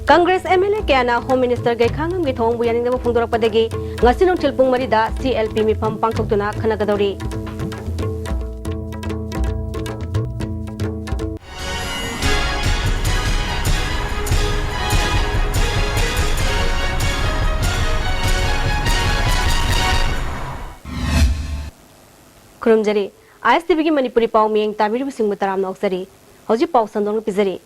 Congress MLA Kiana Home Minister Gaikangam Githong Buyaning the Fundora Padegi, Nasinong Chilpung Marida, CLP Mipam Pangtuna, Kanagadori. Kurumjari, Istv Manipuri Pau Ming Tamiru Singutaram Noxari, Hoji Pau Sandong Pizari.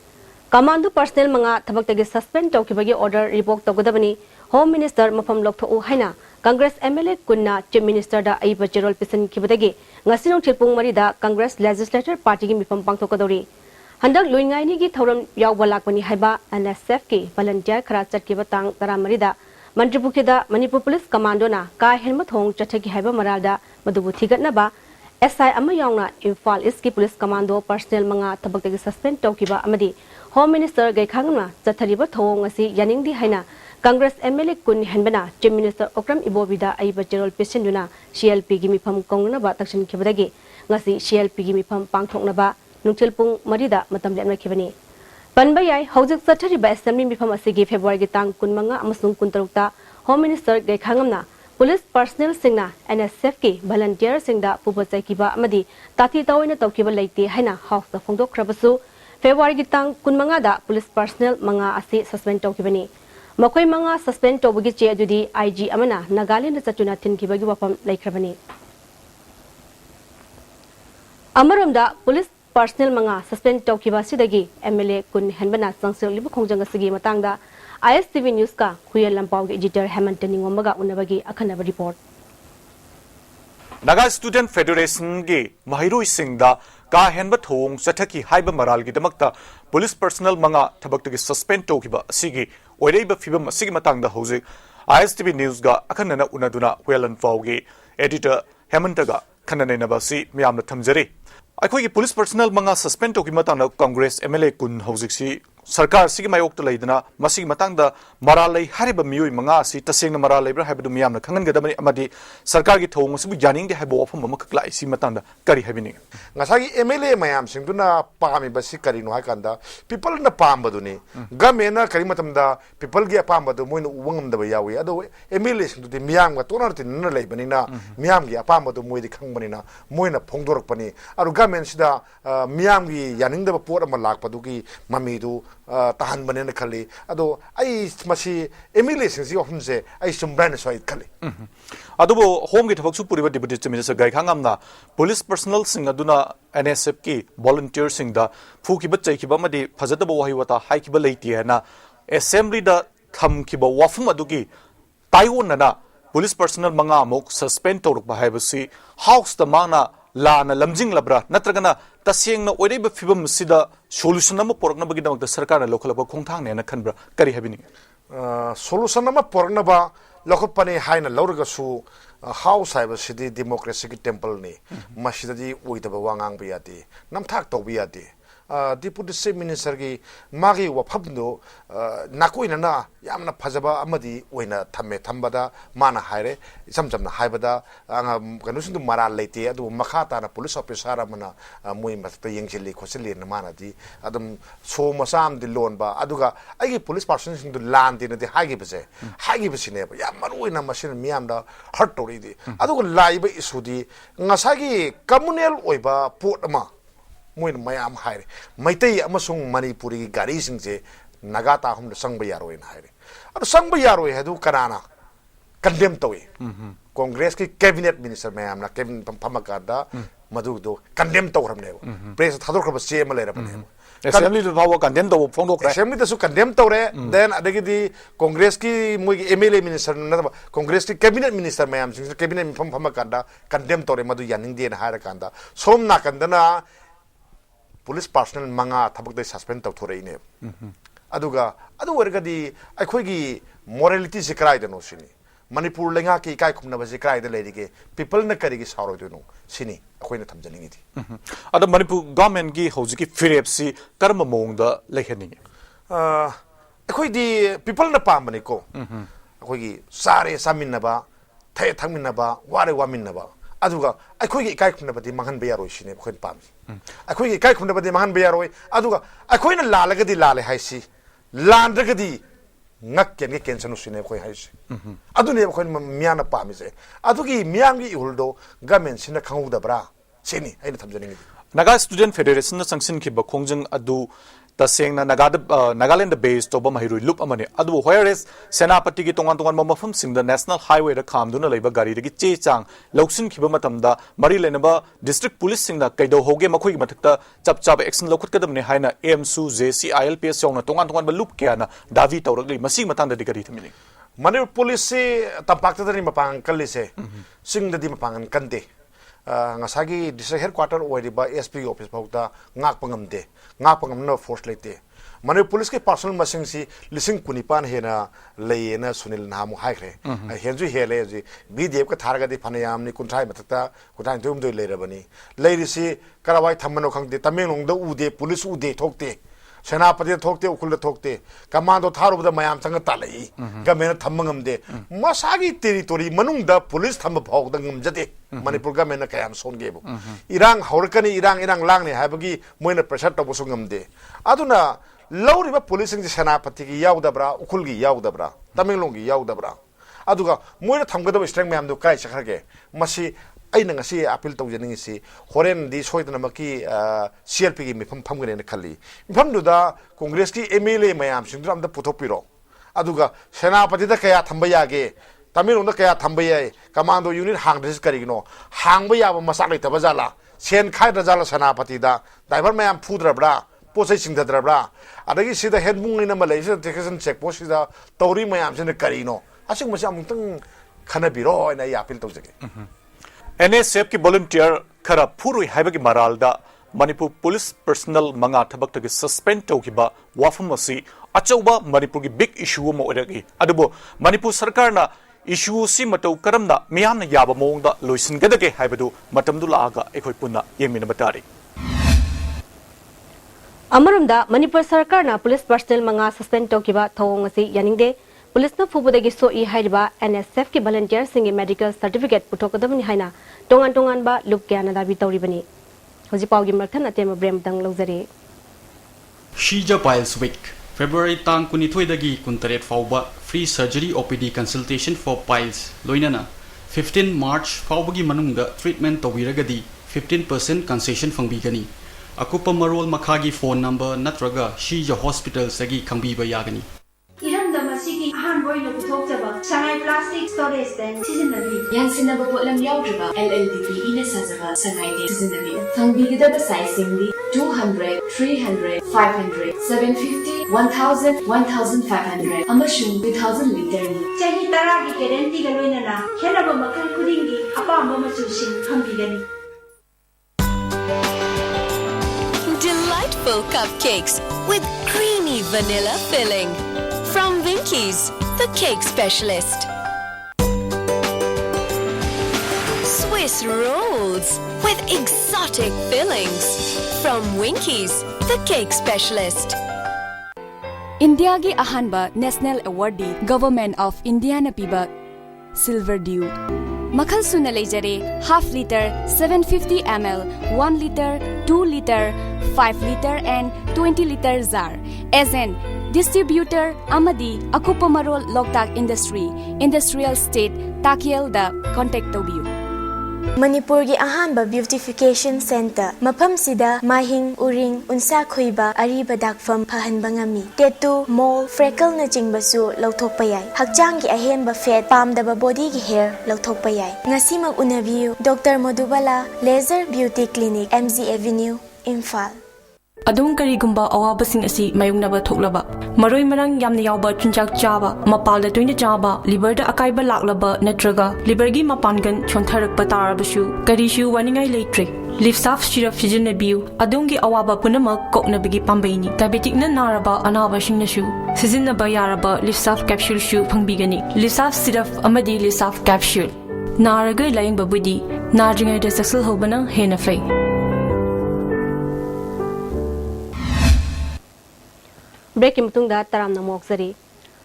Commando personnel mga tabagtagi suspend tawkibagi order revoke tawgadabani Home Minister mafam lokthau haina Congress MLA kunna Chief Minister da aiba Gerald Pisan kibadagi ngasinong chilpung marida Congress Legislature Party gi mifam pangthokadori handak luingai ni gi thoram yawbalakpani haiba NSF ki volunteer khara chatkiba tang tara marida Manipuri da Manipur Police Commando na ka helma thong chathagi haiba maralda madubu thigatna ba SI ama yawna Imphal East ki Police Commando personnel mga tabagtagi suspend tawkiba amadi Home Minister Gaikangna Chathariba Thong asi Yaningdi Haina Congress MLA Kun Henbana Chief Minister Okram Ibobida Aiba Gerald Pesenduna CLP Gimi Pam Kongna ba Takshin Kibadagi ngasi CLP Gimi Pam Pangthokna ba Nungchilpung Marida Matam Lemna Kibani Panbayai Hojik Chathariba Assembly Mifam asigi February gitang kunmanga amasung kuntarukta Home Minister Gaikangna Police personnel singna NSF ki volunteer singda pupachai kiba amadi tati tawina tawkiba leite haina house da phongdok khrabasu February gitang kunmanga da police personnel mga asi suspend tawkibani makoi mga suspend tawbagi che adudi IG amana Nagaland da chatuna thinkibagi wafam laikhrabani Amaromda police personnel mga suspend tawkiba sidagi MLA kun henbana sangsel libu khongjanga sigi matangda Istv News ka Khuyal Lampau ge editor Hamilton Ningombaga unabagi akhanaba report Naga Student Federation ge Mahiroi Singda ka henba thong chathaki haiba maral gi damakta police personnel manga thabakta gi suspend tokiba asigi oireiba fibam asigi matangda hojik Istv News ga akhanana unaduna Khuyal Lampau ge editor Hamilton ga khanana nabasi miyamna thamjari akhoi gi police personnel manga suspend toki matangna Congress MLA kun hojik si Sarkar sigi mayokta leidana masigi matangda maralai hariba miyoi manga si tasengna maralai bra habadu miyamna khangan gadamani amadi sarkar gi thong sibu janing de habo ofam mama khakla isi matangda kari habini ngasagi MLA mayam singduna pami basi kari no hakanda people na pambaduni gamena kari matamda people gi apambadu moina uwangam da yawi ado MLA singdu miyam ga tonar tin na leibani na miyam gi apambadu moidi khangbani na moina phongdorok pani aru gamen sida miyam gi yaning da pot ama lakpadu gi mamidu tahan banana khali ado ai masi MLA singsi ofnse ai sumbrana soi khali adubo home ge thabak su puriba deputy chief minister Gaikhangamna police personnel sing aduna NSF ki volunteer sing da phuki ba chai ki ba madi phajadaba wahi wata hai ki ba leiti na assembly da tham ki ba wafum adugi taiwon na police personnel manga mok suspend toruk ba haibasi house da mana lana lamjing labra natragana tasengna oireba fibam sida solution ama porokna bagi damak da sarkar na local ba khongthang ne na khanbra kari habini solution ama porokna ba lokot pani haina lawraga su house haiba sidi democracy ki temple ni masida di oidaba wangang ba yati namthak to ba yati deputy chief minister gi magi wafabno nakoina na yamna phajaba amadi oina thamme thambada mana haire samjamna haibada kanusindu mara leite adu makhata na police officer amana moi masta yengchili khosili na mana di adum so masam di loan ba aduga agi police person sindu land di na di hagi bese ne ba yamman oina machine miamda hurt tori di aduga laiba isudi ngasagi communal oiba port ama moin mayam haire maitai amasung Manipuri gari singse nagata hum sangba yaroi na haire adu sangba yaroi hadu kanana condemn tawi congress ki cabinet minister mayam na cabinet pamakada madu do condemn tawram ne press thador khaba cm le rapane assembly do bawa condemn do phongdok ra assembly su condemn tawre then adagi di congress ki moi MLA minister na congress ki cabinet minister mayam sing cabinet pamakada condemn tawre madu yaning de na haira kanda som na kandana police personnel manga thabak dai suspend taw thore ine aduga adu wargadi akhoi gi morality se krai dano sini Manipur lenga ki kai khumna ba se krai da ledige people na kari gi saro dino sini akhoi na thamjalingi di adu Manipur government gi hojiki FRFC karma mong da lekhani akhoi di people na pambani ko akhoi gi sare samin na ba thai thangmin na ba ware wamin na ba aduga akhoi kai khumna badi mangan be yaroi sine khoi pam akhoi kai khumna badi mangan be yaroi aduga akhoi na lalagadi lale haisi landagadi ngak ken ke ken sanu sine khoi haise adu ne khoi miana pa mi se adu ki miang gi huldo government sina khangu da bra sini ai na thamjani Naga Student Federation na sangsin ki ba khongjang adu taseng na Nagaland based toba mahirui loop amane adu whereas senapati ki tongan mafam sing the national highway da khamduna leiba gari gi che chang loksin khiba matamda mari lenaba district police sing na kaido hoge makhoi mathakta chap action lokhut kadam ne haina AMSU JCILPS yong na tongan ba loop kya na davi tawrak masing matang da digari thmini Manipur police se tampak ta ni mapang kalli se sing da di mapangan kante ngasagi district headquarter oiriba SP office phauta ngak pangam na force leite Manipur police ke personal masing si lising kunipan hena leina sunil namu haikre henju hele ji BDF ka tharga di phanayam ni kunthai mathakta kunthai tum doi leirabani leirisi karawai thammano khangde tamenglong da ude police ude thokte Senapati thokte ukul thokte commando tharubda mayam changa talai gamena thammangamde masagi territory manungda police thamba phok dangam jate Manipur gamena kayam songebo irang haurkani irang langne habagi moina pressure to bosungamde aduna lawriba police sing senapati gi yaudabra ukul gi yaudabra tamenglong gi yaudabra aduga moina thamgada strength mayam do kai sakharge masi aina ngasi appeal tawjani si horen di soidana maki CLP gi mifam phamgane na khali mifam duda congress ki MLA mayam singdram da puthopiro aduga senapati da kaya thambaya ge tamilong da kaya thambaya commando unit hang dis karigno hangba ya ba masak leita bajala sen khai da jala senapati da driver mayam phudrabra posai singdadrabra adagi sida headmung ina malaysia detection check post da tawri mayam sin karino asing masa amtang khanabiro ina ya appeal tawjage NSF ki volunteer khara phurui haiba ki maralda Manipur police personnel manga thabak tagi suspend tawkiba wafam asi achauba Manipur ki big issue mo oragi adubo Manipur sarkar na issue si matau karamna miyamna yaba mongda loisin gadage haibadu matamdu laaga ekhoi punna yemina batari Amarumda Manipur sarkar na police personnel manga suspend tawkiba thawong asi yaningde Police na fubudagi so I haiba NSF ki volunteer singi medical certificate putokadamni haina tongan ba loop kya na dabi tawribani hoji pawgi marthan atema brem dang lawjari Shija Piles Week February tang kunithoi dagi kuntaret fauba free surgery OPD consultation for piles loinana 15 March faubagi manungda treatment tawiragadi 15% concession fangbigani akupa marol makhagi phone number natraga Shija hospital sagi khangbiba yagani Sigi Han Boy no Putokaba, Sangai Plastic Storage Tank, Seasonally. Yansinaba Botlam Yaudriba, LLDP in a Sazava, Sangai Day Seasonally. Fangbiga sizing 200, 300, 500, 750, 1000, 1500, Amashun 2000 liter. Chahi Taragi Kerenti Galwinana, Kenaba Makan Kudingi, Apama Masushin, Hambigani. Delightful cupcakes with creamy vanilla filling. From Winkies, the cake specialist. Swiss rolls with exotic fillings. From Winkies, the cake specialist. India gi ahanba National Awardee Government of India na piba Silver Dew. Makhal suna lejare half liter, 750 ml, 1 liter, 2 liter, 5 liter and 20 liter jar. As an distributor Amadi Akupamarol Loktak Industry, Industrial State, Takiel da contact tobiu. Manipur gi ahanba beautification center mafam sida mahing uring unsa khoiba ariba dakfam phahan bangami tattoo mole freckle na jingbasu lauthokpa yai hakjang gi ahenba fat pamdaba body gi hair lauthokpa yai ngasi mag unabiu Dr. Madhubala Laser Beauty Clinic MZ Avenue Imphal Adum karigumba awabasing asi mayungnaba thoklaba maroi marang yamna yawba chunjak chaba mapalda toina chaba liver da akaiba laklaba natraga liver gi mapangan chontharakpa tarabasu karishu waningai leitre lifsaf syrup sijinabiu adungi awaba punamak koknabigi pambaini diabetic na naraba anaba singnasu sizinaba yaraba lifsaf capsule shu phangbigani lifsaf syrup amadi lifsaf capsule naraga laying babudi narjingai da saksal hobana hena fai Breaking Mutungda Taram na Moksari.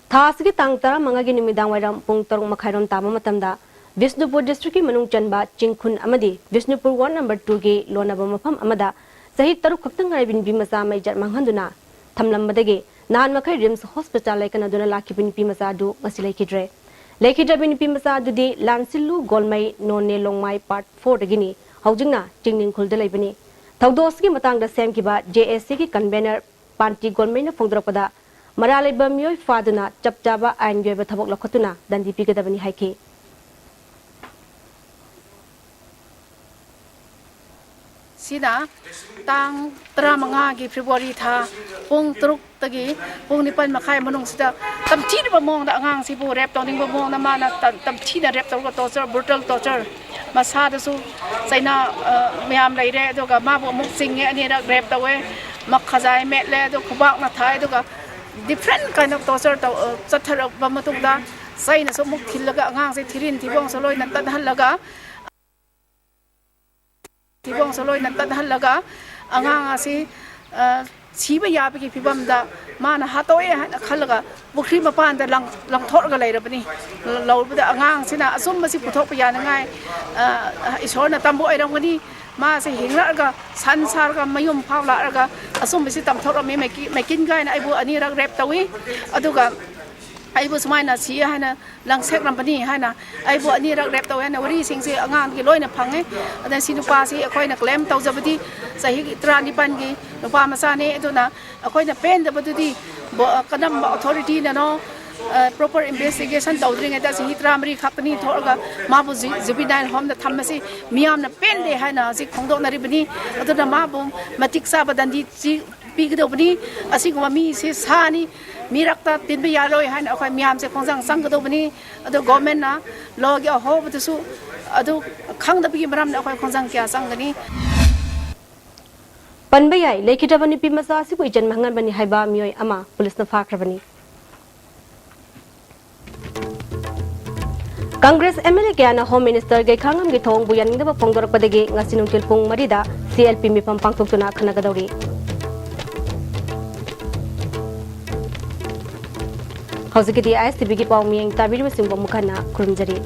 Thasgi Tang Tara Mangagi Nimidang Wairam Pung Torong Makairon Tama Matamda, Visnupur District Manung Chanba, Chingkun Amadi, Visnupur 1 number 2 Ge, Lona Bamapam Amada, Sahit Taru Kaktang Rabin Bimasa Major Manghanduna, Tamlam Badage, nahan makai rims hospital lai kana duna lakhi bin pi masa du ngasi lai kidre lekidra bin pi masa du di lansilu golmai nonne longmai part 4 dagini haujingna tingning khulda lai bani thaudos ki matang da sem ki ba JSC ki convener panti golmai na phongdropada maralai bamyoi faduna chapchaba ain gyoba thabok lokhatuna dandi pi gadabani haiki sina tang tramanga gi February tha pung truk tagi pung nipan makai manung sida tam chi ba mong da angang si bu rep tawning ba mong na mana tam chi da rep taw torture brutal torture masa da su saina myam lai re do ga ma bu muk sing nge ani da rep tawe mak khazai met le do khubak na thai do ga different kind of torture taw chathar ba matung da saina so muk thil ga angang se thirin thibong soloi na tan hal laga tibong soloi na tan hal laga angang asi siba yabi ki pibam da mana hatoe khalaga bukri mapan da lang thor ga leirabani lawbda angang sina asum masi puthok pa yana ngai isor na tambo airangani ma se hingra ga sansar ga mayum phawla ga asum masi tam thor me mekin gai na aibu ani rak rep tawi aduga aibu sumaina si hana lang sek rampani hana aibu ani rak rep taw hana wari sing se angang ki loina phange adan sinu pa si akoi na claim taw jabadi sahi trani pan gi nupa masane aduna akoi na pen da badudi kadam authority na no proper investigation tawdring eta si tramri khapani thorga mabu zibidine home da thammasi miam na pen de hana si khongdo na ribani aduna mabu matik sa badandi si pigdobni asiguma mi se sani mirakta tinbi yaroi han akhoi miam se khongjang sangdobni ado government na logi ho btusu ado khangdabi maram na akhoi khongjang kya sangani panbayai lekidabani pi masa si pui jan mangan bani haiba mioi ama police na fakrabani Congress MLA kaya na Home Minister gay khangam gi thong buyan ngda ba phongdor padagi ngasinung tilpung marida CLP mi pampang tuktuna khanagadori How's it? ISTV ki pawmiyang tabiru singbong mukana kurumjari.